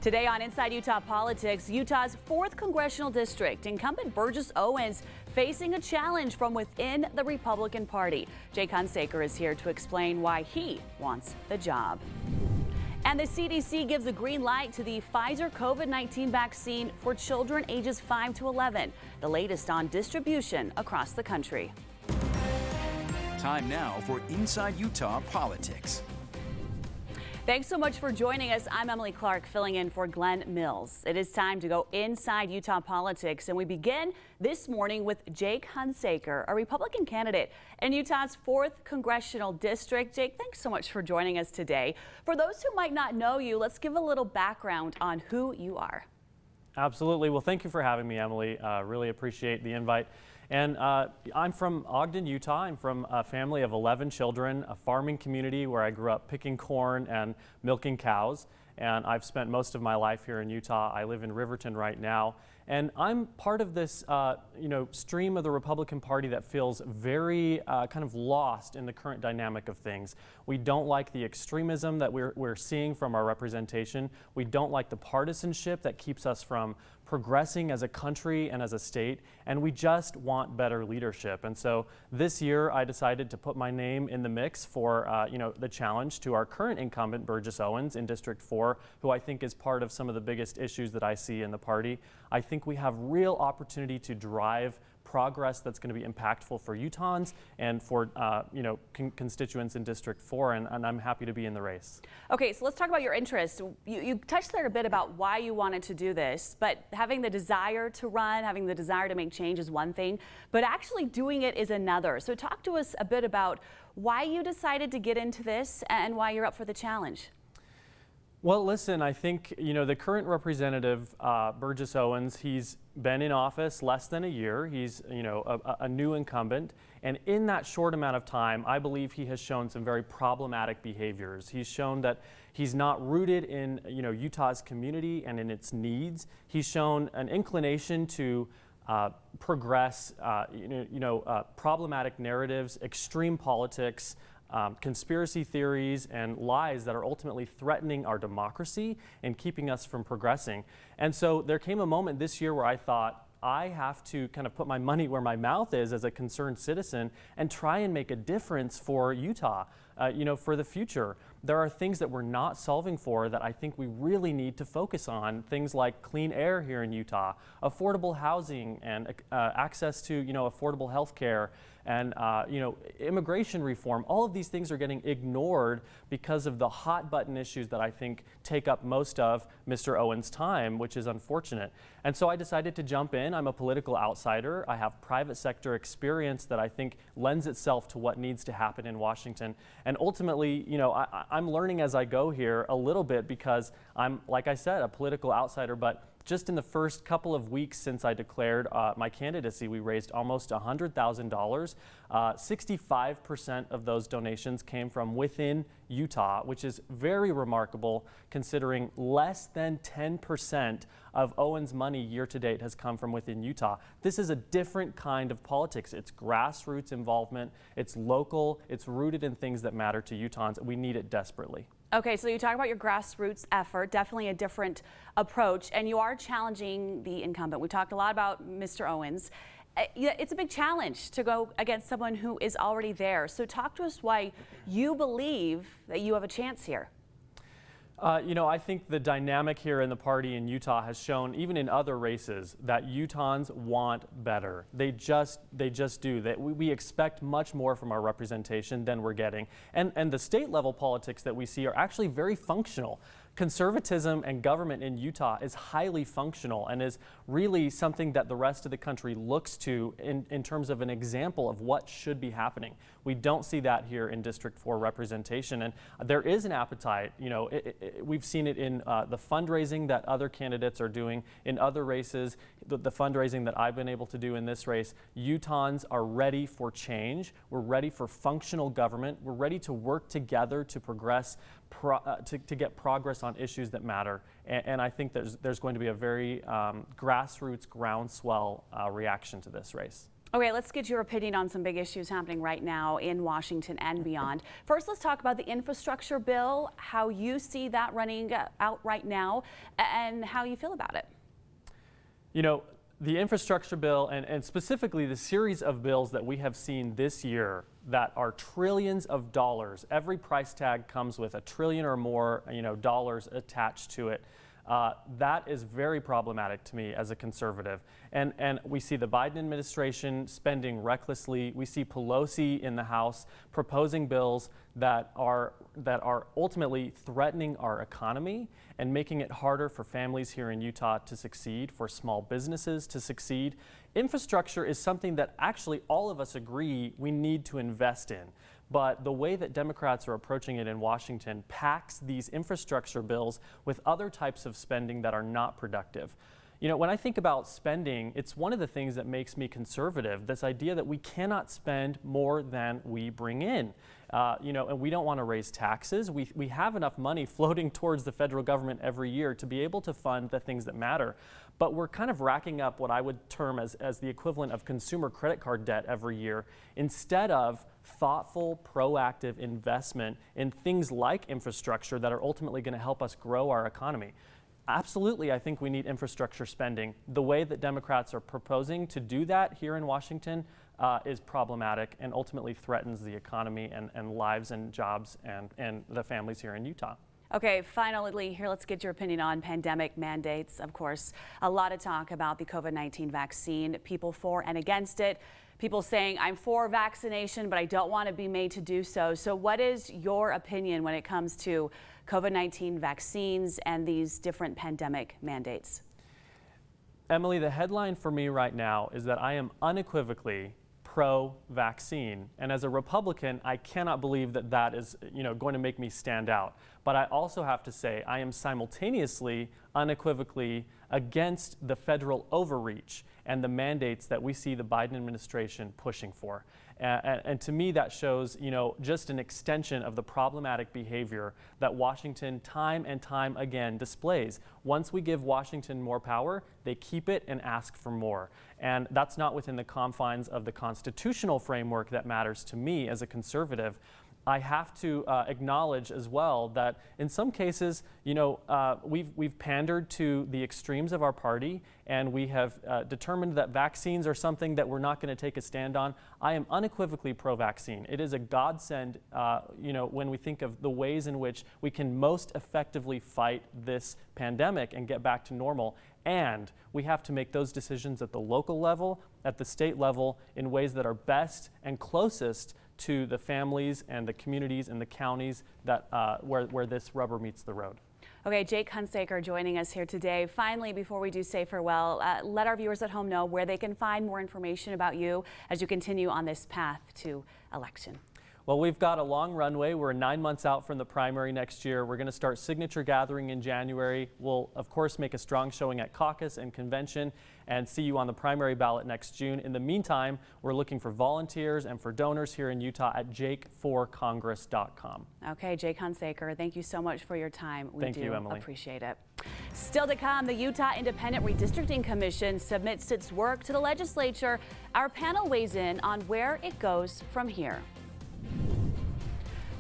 Today on Inside Utah Politics, Utah's 4th Congressional District, incumbent Burgess Owens facing a challenge from within the Republican Party. Jake Hunsaker is here to explain why he wants the job. And the CDC gives a green light to the Pfizer COVID-19 vaccine for children ages 5 to 11. The latest on distribution across the country. Time now for Inside Utah Politics. Thanks so much for joining us. I'm Emily Clark, filling in for Glenn Mills. It is time to go inside Utah politics, and we begin this morning with Jake Hunsaker, a Republican candidate in Utah's 4th Congressional District. Jake, thanks so much for joining us today. For those who might not know you, let's give a little background on who you are. Absolutely. Well, thank you for having me, Emily. Really appreciate the invite. And I'm from Ogden, Utah. I'm from a family of 11 children, a farming community where I grew up picking corn and milking cows. And I've spent most of my life here in Utah. I live in Riverton right now. And I'm part of this, stream of the Republican Party that feels very kind of lost in the current dynamic of things. We don't like the extremism that we're seeing from our representation. We don't like the partisanship that keeps us from progressing as a country and as a state, and we just want better leadership. And so this year I decided to put my name in the mix for the challenge to our current incumbent Burgess Owens in District 4, who I think is part of some of the biggest issues that I see in the party. I think we have real opportunity to drive progress that's going to be impactful for Utahns and for constituents in District 4, and I'm happy to be in the race. Okay, so let's talk about your interests. You touched there a bit about why you wanted to do this, but having the desire to run, having the desire to make change is one thing, but actually doing it is another. So talk to us a bit about why you decided to get into this and why you're up for the challenge. Well, listen, I think, the current representative, Burgess Owens, he's been in office less than a year. He's, a new incumbent. And in that short amount of time, I believe he has shown some very problematic behaviors. He's shown that he's not rooted in, Utah's community and in its needs. He's shown an inclination to progress, problematic narratives, extreme politics, conspiracy theories and lies that are ultimately threatening our democracy and keeping us from progressing. And so there came a moment this year where I thought, I have to kind of put my money where my mouth is as a concerned citizen and try and make a difference for Utah, for the future. There are things that we're not solving for that I think we really need to focus on. Things like clean air here in Utah, affordable housing and access to, affordable health care and, immigration reform. All of these things are getting ignored because of the hot button issues that I think take up most of Mr. Owens' time, which is unfortunate. And so I decided to jump in. I'm a political outsider. I have private sector experience that I think lends itself to what needs to happen in Washington. And ultimately, I'm learning as I go here a little bit because I'm, like I said, a political outsider, but just in the first couple of weeks since I declared my candidacy, we raised almost $100,000. 65% of those donations came from within Utah, which is very remarkable considering less than 10% of Owens' money year to date has come from within Utah. This is a different kind of politics. It's grassroots involvement, it's local, it's rooted in things that matter to Utahns. We need it desperately. Okay, so you talk about your grassroots effort, definitely a different approach, and you are challenging the incumbent. We talked a lot about Mr. Owens. It's a big challenge to go against someone who is already there. So talk to us why you believe that you have a chance here. I think the dynamic here in the party in Utah has shown, even in other races, that Utahns want better. They just do. That we expect much more from our representation than we're getting. And the state level politics that we see are actually very functional. Conservatism and government in Utah is highly functional and is really something that the rest of the country looks to in terms of an example of what should be happening. We don't see that here in District 4 representation, and there is an appetite. We've seen it in the fundraising that other candidates are doing in other races, the fundraising that I've been able to do in this race. Utahns are ready for change. We're ready for functional government. We're ready to work together to progress, to get progress on issues that matter. And I think there's going to be a very grassroots, groundswell reaction to this race. Okay, let's get your opinion on some big issues happening right now in Washington and beyond. First, let's talk about the infrastructure bill, how you see that running out right now, and how you feel about it. You know, the infrastructure bill and specifically the series of bills that we have seen this year that are trillions of dollars. Every price tag comes with $1 trillion or more, dollars attached to it. That is very problematic to me as a conservative. And we see the Biden administration spending recklessly. We see Pelosi in the House proposing bills that are ultimately threatening our economy and making it harder for families here in Utah to succeed, for small businesses to succeed. Infrastructure is something that actually all of us agree we need to invest in. But the way that Democrats are approaching it in Washington packs these infrastructure bills with other types of spending that are not productive. You know, when I think about spending, it's one of the things that makes me conservative, this idea that we cannot spend more than we bring in. And we don't want to raise taxes. We have enough money floating towards the federal government every year to be able to fund the things that matter. But we're kind of racking up what I would term as the equivalent of consumer credit card debt every year instead of thoughtful, proactive investment in things like infrastructure that are ultimately going to help us grow our economy. Absolutely, I think we need infrastructure spending. The way that Democrats are proposing to do that here in Washington is problematic and ultimately threatens the economy and lives and jobs and the families here in Utah. Okay, finally, here, let's get your opinion on pandemic mandates. Of course, a lot of talk about the COVID-19 vaccine, people for and against it. People saying, I'm for vaccination, but I don't want to be made to do so. So what is your opinion when it comes to COVID-19 vaccines and these different pandemic mandates? Emily, the headline for me right now is that I am unequivocally pro-vaccine. And as a Republican, I cannot believe that that is, going to make me stand out. But I also have to say I am simultaneously, unequivocally against the federal overreach and the mandates that we see the Biden administration pushing for. And to me, that shows, just an extension of the problematic behavior that Washington time and time again displays. Once we give Washington more power, they keep it and ask for more. And that's not within the confines of the constitutional framework that matters to me as a conservative. I have to acknowledge as well that in some cases, we've pandered to the extremes of our party, and we have determined that vaccines are something that we're not going to take a stand on. I am unequivocally pro-vaccine. It is a godsend, when we think of the ways in which we can most effectively fight this pandemic and get back to normal. And we have to make those decisions at the local level, at the state level, in ways that are best and closest to the families and the communities and the counties that where this rubber meets the road. Okay, Jake Hunsaker joining us here today. Finally, before we do say farewell, let our viewers at home know where they can find more information about you as you continue on this path to election. Well, we've got a long runway. We're 9 months out from the primary next year. We're going to start signature gathering in January. We'll, of course, make a strong showing at caucus and convention and see you on the primary ballot next June. In the meantime, we're looking for volunteers and for donors here in Utah at jakeforcongress.com. Okay, Jake Hunsaker, thank you so much for your time. We Thank you, Emily. Appreciate it. Still to come, the Utah Independent Redistricting Commission submits its work to the legislature. Our panel weighs in on where it goes from here.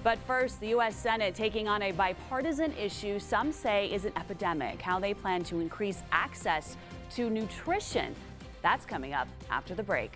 But first, the U.S. Senate taking on a bipartisan issue some say is an epidemic, how they plan to increase access to nutrition. That's coming up after the break.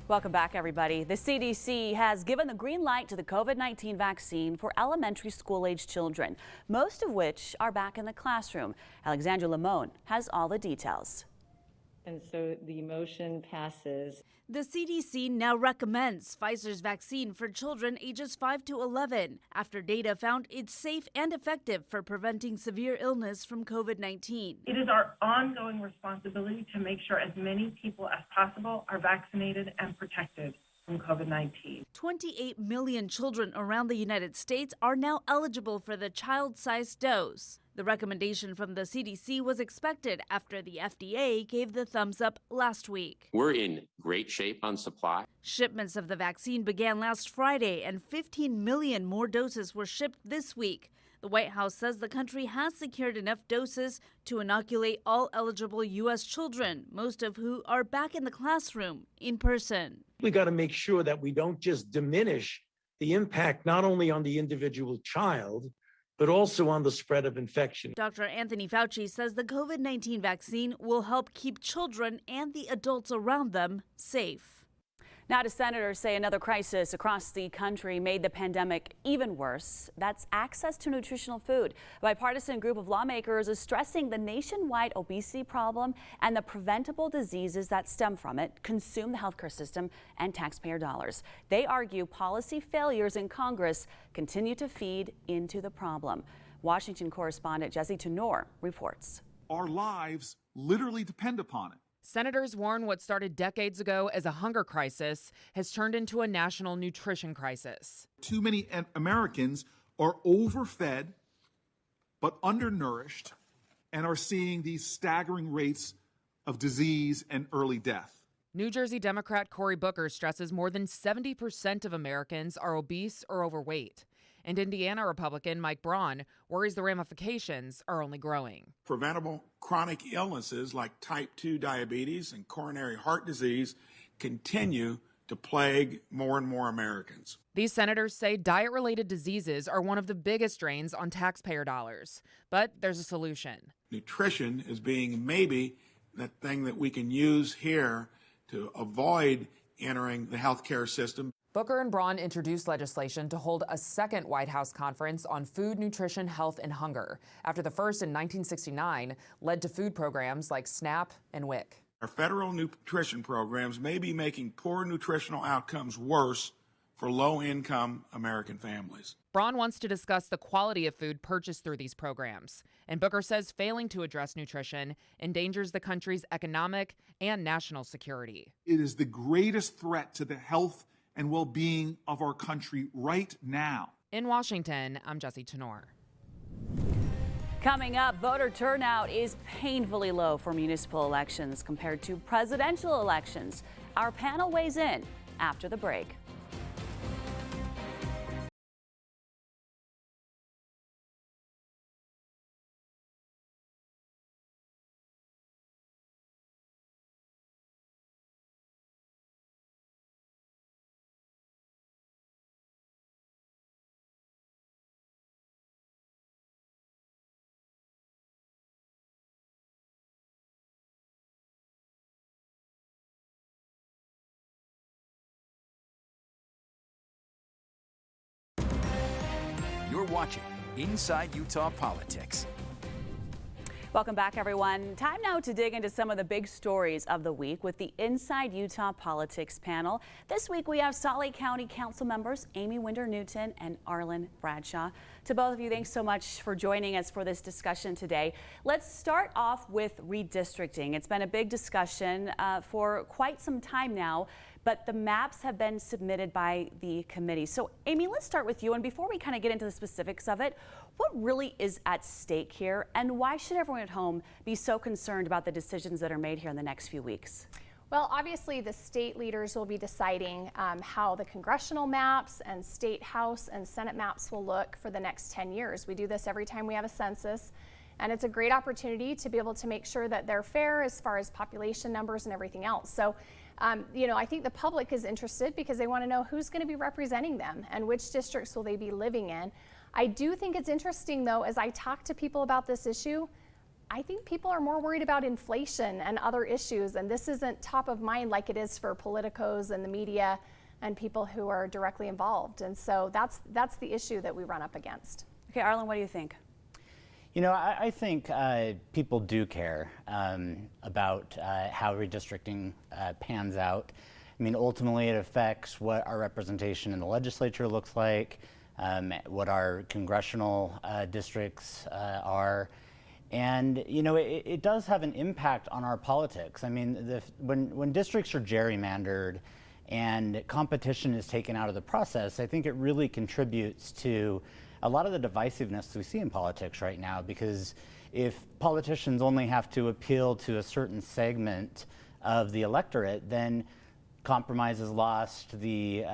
Welcome back, everybody. The CDC has given the green light to the COVID-19 vaccine for elementary school-age children, most of which are back in the classroom. Alexandra Limon has all the details. And so the motion passes. The CDC now recommends Pfizer's vaccine for children ages 5 to 11 after data found it's safe and effective for preventing severe illness from COVID-19. It is our ongoing responsibility to make sure as many people as possible are vaccinated and protected from COVID-19. 28 million children around the United States are now eligible for the child-sized dose. The recommendation from the CDC was expected after the FDA gave the thumbs up last week. We're in great shape on supply. Shipments of the vaccine began last Friday, and 15 million more doses were shipped this week. The White House says the country has secured enough doses to inoculate all eligible U.S. children, most of who are back in the classroom in person. We got to make sure that we don't just diminish the impact not only on the individual child, but also on the spread of infection. Dr. Anthony Fauci says the COVID-19 vaccine will help keep children and the adults around them safe. Now, do senators say another crisis across the country made the pandemic even worse? That's access to nutritional food. A bipartisan group of lawmakers is stressing the nationwide obesity problem and the preventable diseases that stem from it consume the healthcare system and taxpayer dollars. They argue policy failures in Congress continue to feed into the problem. Washington correspondent Jesse Tenor reports. Our lives literally depend upon it. Senators warn what started decades ago as a hunger crisis has turned into a national nutrition crisis. Too many Americans are overfed but undernourished and are seeing these staggering rates of disease and early death. New Jersey Democrat Cory Booker stresses more than 70% of Americans are obese or overweight. And Indiana Republican Mike Braun worries the ramifications are only growing. Preventable chronic illnesses like type 2 diabetes and coronary heart disease continue to plague more and more Americans. These senators say diet-related diseases are one of the biggest drains on taxpayer dollars. But there's a solution. Nutrition is being maybe that thing that we can use here to avoid entering the healthcare system. Booker and Braun introduced legislation to hold a second White House conference on food, nutrition, health, and hunger, after the first in 1969 led to food programs like SNAP and WIC. Our federal nutrition programs may be making poor nutritional outcomes worse for low-income American families. Braun wants to discuss the quality of food purchased through these programs. And Booker says failing to address nutrition endangers the country's economic and national security. It is the greatest threat to the health and well-being of our country right now. In Washington, I'm Jesse Tenor. Coming up, voter turnout is painfully low for municipal elections compared to presidential elections. Our panel weighs in after the break. You're watching Inside Utah Politics. Welcome back, everyone. Time now to dig into some of the big stories of the week with the Inside Utah Politics panel. This week we have Salt Lake County Council members Amy Winder-Newton and Arlen Bradshaw. To both of you, thanks so much for joining us for this discussion today. Let's start off with redistricting. It's been a big discussion for quite some time now, but the maps have been submitted by the committee. So Amy, let's start with you. And before we kind of get into the specifics of it, what really is at stake here, and why should everyone at home be so concerned about the decisions that are made here in the next few weeks? Well, obviously the state leaders will be deciding how the congressional maps and state House and Senate maps will look for the next 10 years. We do this every time we have a census, and it's a great opportunity to be able to make sure that they're fair as far as population numbers and everything else. So, I think the public is interested because they want to know who's going to be representing them and which districts will they be living in. I do think it's interesting, though, as I talk to people about this issue, I think people are more worried about inflation and other issues, and this isn't top of mind like it is for politicos and the media and people who are directly involved. And so that's the issue that we run up against. Okay, Arlen, what do you think? You know, I think people do care about how redistricting pans out. I mean, ultimately it affects what our representation in the legislature looks like, what our congressional districts are. And, you know, it does have an impact on our politics. I mean, when districts are gerrymandered and competition is taken out of the process, I think it really contributes to a lot of the divisiveness we see in politics right now, because if politicians only have to appeal to a certain segment of the electorate, then compromise is lost, the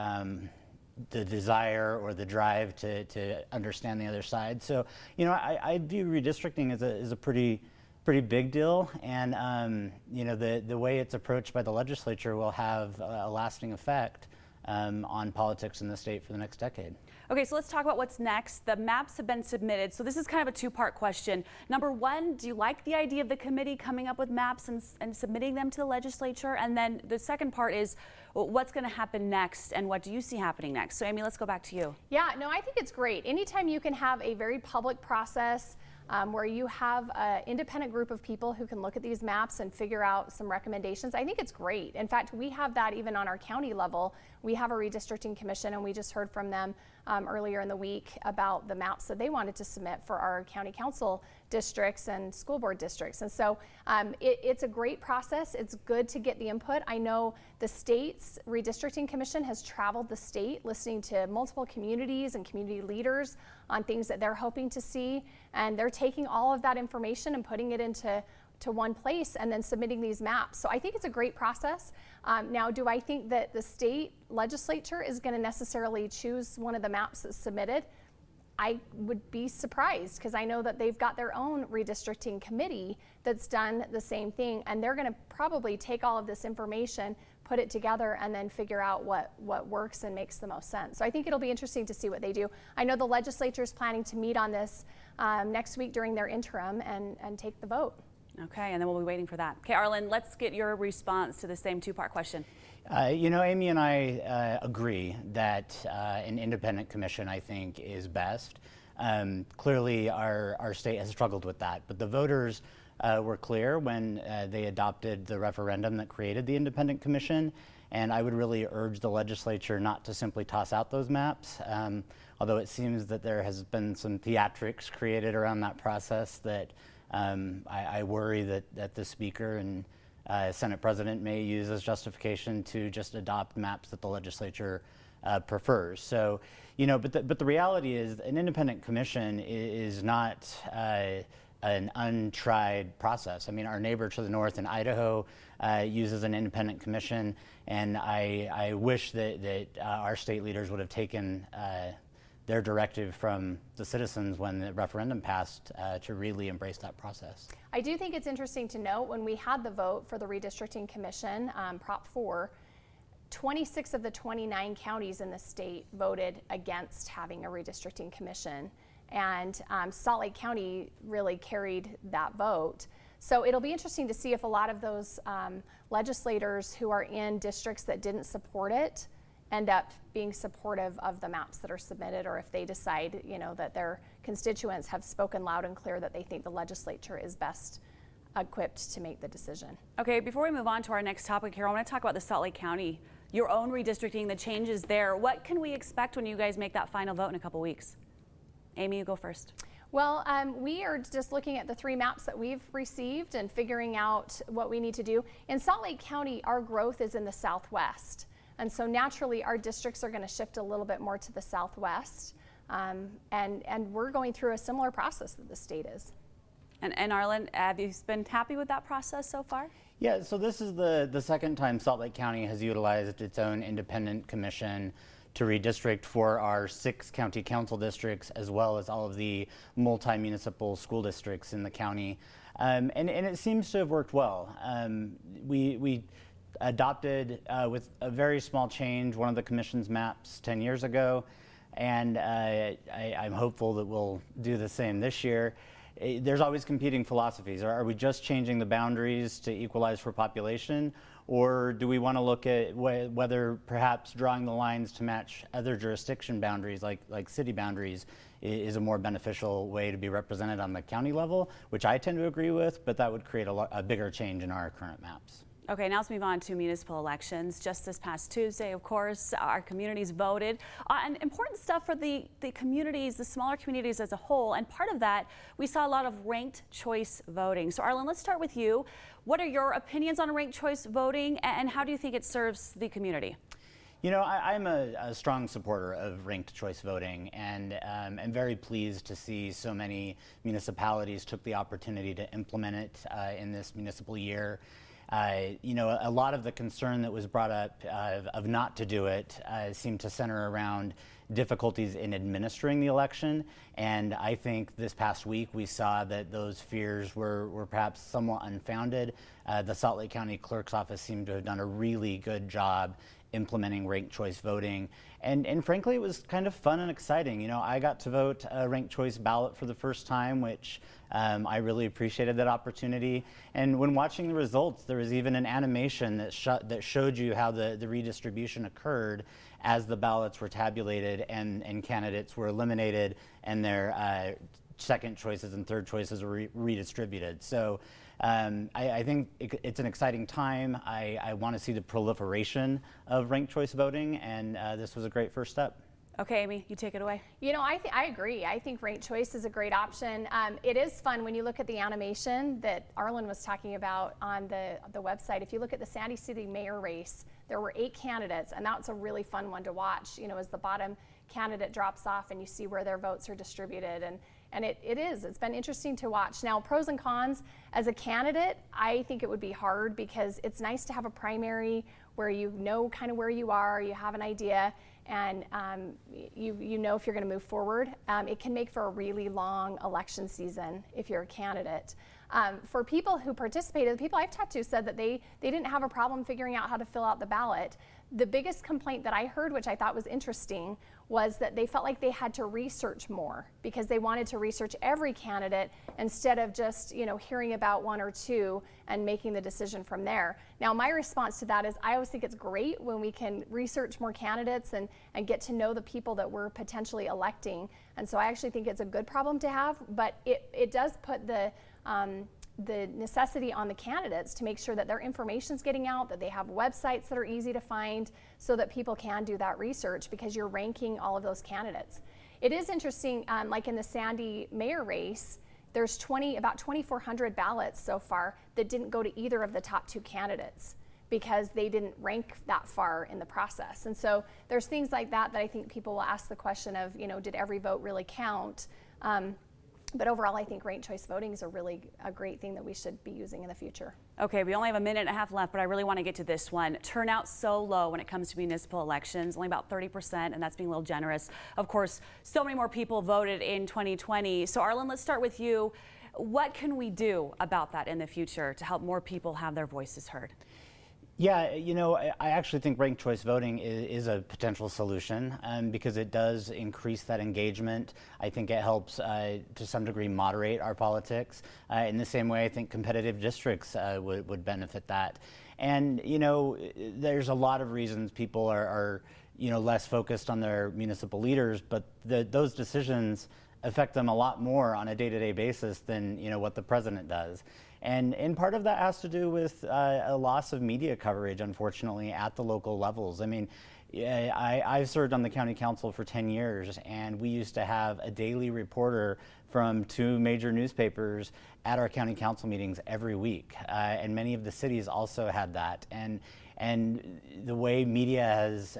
desire or the drive to understand the other side. So, you know, I view redistricting as a pretty big deal, and you know, the way it's approached by the legislature will have a lasting effect on politics in the state for the next decade. Okay, so let's talk about what's next. The maps have been submitted, so this is kind of a two-part question. Number one, do you like the idea of the committee coming up with maps and submitting them to the legislature? And then the second part is, what's going to happen next, and what do you see happening next? So Amy, let's go back to you. Yeah, no, I think it's great. Anytime you can have a very public process where you have an independent group of people who can look at these maps and figure out some recommendations, I think it's great. In fact, we have that even on our county level. We have a redistricting commission, and we just heard from them earlier in the week about the maps that they wanted to submit for our county council districts and school board districts. And so it's a great process. It's good to get the input. I know the state's redistricting commission has traveled the state listening to multiple communities and community leaders on things that they're hoping to see, and they're taking all of that information and putting it into one place and then submitting these maps. So I think it's a great process. Now, do I think that the state legislature is going to necessarily choose one of the maps that's submitted? I would be surprised, because I know that they've got their own redistricting committee that's done the same thing, and they're going to probably take all of this information, put it together, and then figure out what works and makes the most sense. So I think it'll be interesting to see what they do. I know the legislature is planning to meet on this next week during their interim and take the vote. Okay, and then we'll be waiting for that. Okay, Arlen, let's get your response to the same two-part question. You know, Amy and I agree that an independent commission, I think, is best. Clearly, our state has struggled with that, but the voters were clear when they adopted the referendum that created the independent commission, and I would really urge the legislature not to simply toss out those maps, although it seems that there has been some theatrics created around that process that I worry that the Speaker and Senate President may use as justification to just adopt maps that the legislature prefers. So, you know, but the reality is an independent commission is not an untried process. I mean, our neighbor to the north in Idaho uses an independent commission, and I wish that our state leaders would have taken their directive from the citizens when the referendum passed to really embrace that process. I do think it's interesting to note, when we had the vote for the Redistricting Commission, Prop 4, 26 of the 29 counties in the state voted against having a redistricting commission, and Salt Lake County really carried that vote. So it'll be interesting to see if a lot of those legislators who are in districts that didn't support it end up being supportive of the maps that are submitted, or if they decide, you know, that their constituents have spoken loud and clear that they think the legislature is best equipped to make the decision. Okay, before we move on to our next topic here, I want to talk about the Salt Lake County, your own redistricting, the changes there. What can we expect when you guys make that final vote in a couple weeks? Amy, you go first. Well, we are just looking at the 3 maps that we've received and figuring out what we need to do. In Salt Lake County, our growth is in the southwest. And so naturally, our districts are going to shift a little bit more to the southwest. And we're going through a similar process that the state is. And Arlen, have you been happy with that process so far? Yeah, so this is the second time Salt Lake County has utilized its own independent commission to redistrict for our 6 county council districts, as well as all of the multi-municipal school districts in the county. And it seems to have worked well. We adopted with a very small change one of the commission's maps 10 years ago, and I'm hopeful that we'll do the same this year. There's always competing philosophies. Are we just changing the boundaries to equalize for population, or do we want to look at whether perhaps drawing the lines to match other jurisdiction boundaries, like city boundaries, is a more beneficial way to be represented on the county level, which I tend to agree with, but that would create a bigger change in our current maps. Okay, now let's move on to municipal elections. Just this past Tuesday, of course, our communities voted on important stuff for the communities, the smaller communities as a whole. And part of that, we saw a lot of ranked choice voting. So Arlen, let's start with you. What are your opinions on ranked choice voting, and how do you think it serves the community? You know, I'm a strong supporter of ranked choice voting, and I'm very pleased to see so many municipalities took the opportunity to implement it in this municipal year. You know, a lot of the concern that was brought up of not to do it seemed to center around difficulties in administering the election. And I think this past week we saw that those fears were perhaps somewhat unfounded. The Salt Lake County Clerk's Office seemed to have done a really good job implementing ranked choice voting. And frankly, it was kind of fun and exciting. You know, I got to vote a ranked choice ballot for the first time, which I really appreciated that opportunity. And when watching the results, there was even an animation that showed you how the redistribution occurred as the ballots were tabulated and candidates were eliminated and their second choices and third choices were redistributed. So I think it's an exciting time. I want to see the proliferation of ranked choice voting, and this was a great first step. Okay, Amy, you take it away. You know, I agree. I think ranked choice is a great option. It is fun when you look at the animation that Arlen was talking about on the website. If you look at the Sandy City mayor race, there were 8 candidates, and that's a really fun one to watch. You know, as the bottom candidate drops off and you see where their votes are distributed, and it's been interesting to watch. Now, pros and cons, as a candidate, I think it would be hard because it's nice to have a primary where you know kind of where you are, you have an idea, and you know if you're going to move forward. It can make for a really long election season if you're a candidate. For people who participated, the people I've talked to said that they didn't have a problem figuring out how to fill out the ballot. The biggest complaint that I heard, which I thought was interesting, was that they felt like they had to research more because they wanted to research every candidate instead of just, you know, hearing about one or two and making the decision from there. Now, my response to that is I always think it's great when we can research more candidates and get to know the people that we're potentially electing. And so I actually think it's a good problem to have, but it does put the necessity on the candidates to make sure that their information's getting out, that they have websites that are easy to find so that people can do that research because you're ranking all of those candidates. It is interesting, like in the Sandy mayor race, there's about 2,400 ballots so far that didn't go to either of the top 2 candidates because they didn't rank that far in the process. And so there's things like that I think people will ask the question of, you know, did every vote really count? But overall, I think ranked choice voting is a great thing that we should be using in the future. Okay, we only have a minute and a half left, but I really want to get to this one. Turnout so low when it comes to municipal elections, only about 30%, and that's being a little generous. Of course, so many more people voted in 2020. So Arlen, let's start with you. What can we do about that in the future to help more people have their voices heard? Yeah, you know, I actually think ranked choice voting is a potential solution because it does increase that engagement. I think it helps to some degree moderate our politics. In the same way, I think competitive districts would benefit that. And, you know, there's a lot of reasons people are you know, less focused on their municipal leaders, but those decisions affect them a lot more on a day-to-day basis than, you know, what the president does. And part of that has to do with a loss of media coverage, unfortunately, at the local levels. I mean, I've served on the county council for 10 years, and we used to have a daily reporter from 2 major newspapers at our county council meetings every week. And many of the cities also had that. And the way media has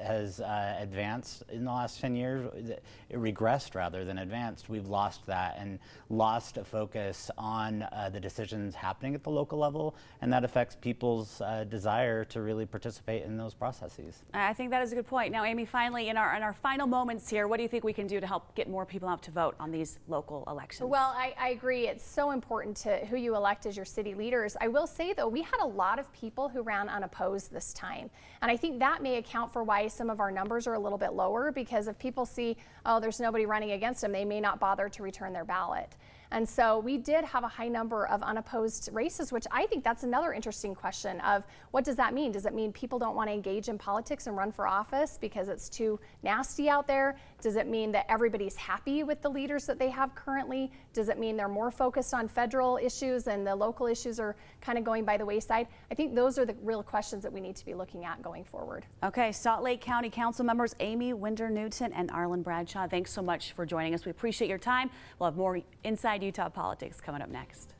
advanced in the last 10 years, it regressed rather than advanced. We've lost that and lost a focus on the decisions happening at the local level, and that affects people's desire to really participate in those processes. I think that is a good point. Now, Amy, finally, in our final moments here, what do you think we can do to help get more people out to vote on these local elections? Well, I agree. It's so important to who you elect as your city leaders. I will say, though, we had a lot of people who ran unopposed this time. And I think that may account for why some of our numbers are a little bit lower, because if people see, oh, there's nobody running against them, they may not bother to return their ballot. And so we did have a high number of unopposed races, which I think that's another interesting question of what does that mean? Does it mean people don't want to engage in politics and run for office because it's too nasty out there? Does it mean that everybody's happy with the leaders that they have currently? Does it mean they're more focused on federal issues and the local issues are kind of going by the wayside? I think those are the real questions that we need to be looking at going forward. Okay, Salt Lake County Council members Amy Winder-Newton and Arlen Bradshaw, thanks so much for joining us. We appreciate your time. We'll have more Inside Utah Politics coming up next.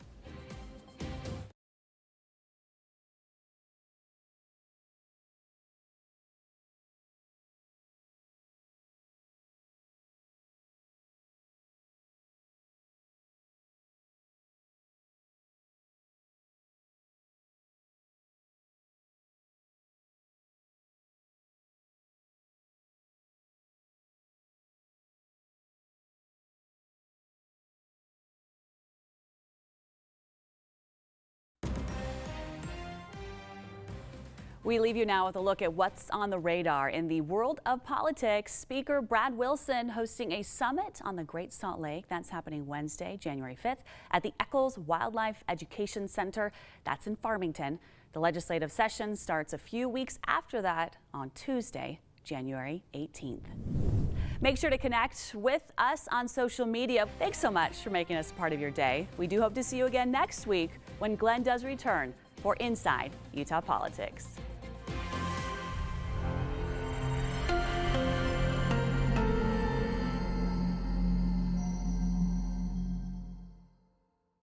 We leave you now with a look at what's on the radar in the world of politics. Speaker Brad Wilson hosting a summit on the Great Salt Lake. That's happening Wednesday, January 5th at the Eccles Wildlife Education Center. That's in Farmington. The legislative session starts a few weeks after that on Tuesday, January 18th. Make sure to connect with us on social media. Thanks so much for making us part of your day. We do hope to see you again next week when Glenn does return for Inside Utah Politics.